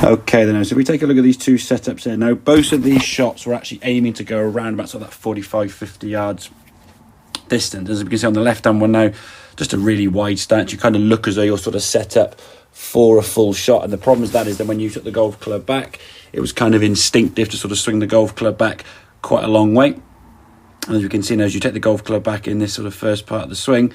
Okay then, so if we take a look at these two setups here now, both of these shots were actually aiming to go around about sort of that 45-50 yards distance. As you can see on the left hand one now, just a really wide stance. You kind of look as though you're sort of set up for a full shot, and the problem with that is that when you took the golf club back, it was kind of instinctive to sort of swing the golf club back quite a long way. And as you can see now, as you take the golf club back in this sort of first part of the swing,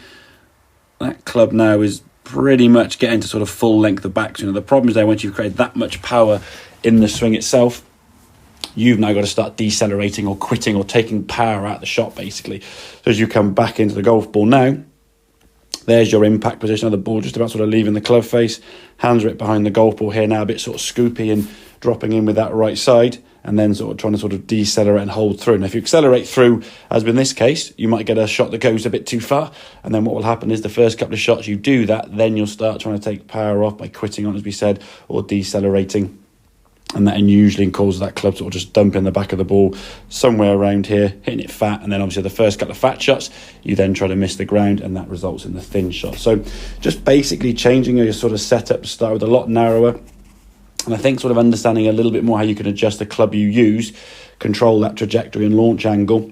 that club now is pretty much getting to sort of full length of back. So, the problem is there, once you've created that much power in the swing itself, you've now got to start decelerating or quitting or taking power out of the shot, basically. So as you come back into the golf ball now, there's your impact position of the ball, just about sort of leaving the club face. Hands are behind the golf ball here now, a bit sort of scoopy and dropping in with that right side, and then sort of trying to sort of decelerate and hold through. And if you accelerate through, as in this case, you might get a shot that goes a bit too far, and then what will happen is the first couple of shots you do that, then you'll start trying to take power off by quitting on, as we said, or decelerating. And that usually causes that club sort of just dumping the back of the ball somewhere around here, hitting it fat, and then obviously the first couple of fat shots, you then try to miss the ground, and that results in the thin shot. So just basically changing your sort of setup to start with a lot narrower, and I think sort of understanding a little bit more how you can adjust the club you use, control that trajectory and launch angle,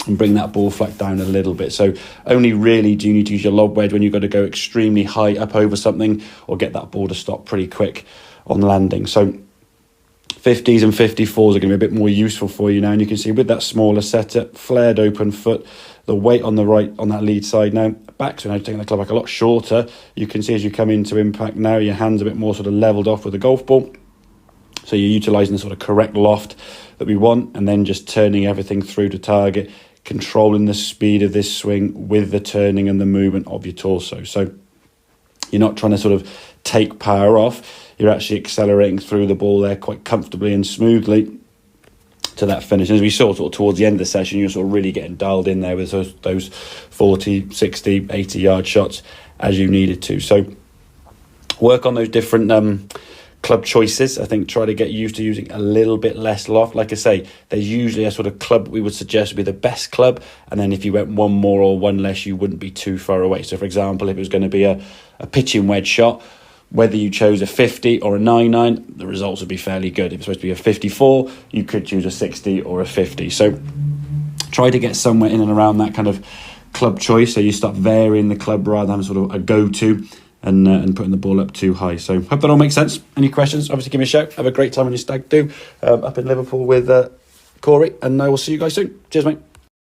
and bring that ball flat down a little bit. So only really do you need to use your lob wedge when you've got to go extremely high up over something or get that ball to stop pretty quick on landing. So 50s and 54s are going to be a bit more useful for you now, and you can see with that smaller setup, flared open foot, the weight on the right on that lead side now, back, so now taking the club back a lot shorter. You can see as you come into impact now, your hands a bit more sort of levelled off with the golf ball, so you're utilising the sort of correct loft that we want, and then just turning everything through to target, controlling the speed of this swing with the turning and the movement of your torso. So you're not trying to sort of take power off, you're actually accelerating through the ball there quite comfortably and smoothly to that finish. And as we saw sort of towards the end of the session, you're sort of really getting dialed in there with those 40, 60, 80 yard shots as you needed to. So work on those different club choices. I think try to get used to using a little bit less loft. Like I say, there's usually a sort of club we would suggest would be the best club, and then if you went one more or one less, you wouldn't be too far away. So for example, if it was going to be a pitching wedge shot, whether you chose a 50 or a 9-9, the results would be fairly good. If it's supposed to be a 54, you could choose a 60 or a 50. So try to get somewhere in and around that kind of club choice, so you start varying the club rather than sort of a go-to and putting the ball up too high. So hope that all makes sense. Any questions, obviously give me a shout. Have a great time on your stag do up in Liverpool with Corey, and I will see you guys soon. Cheers, mate.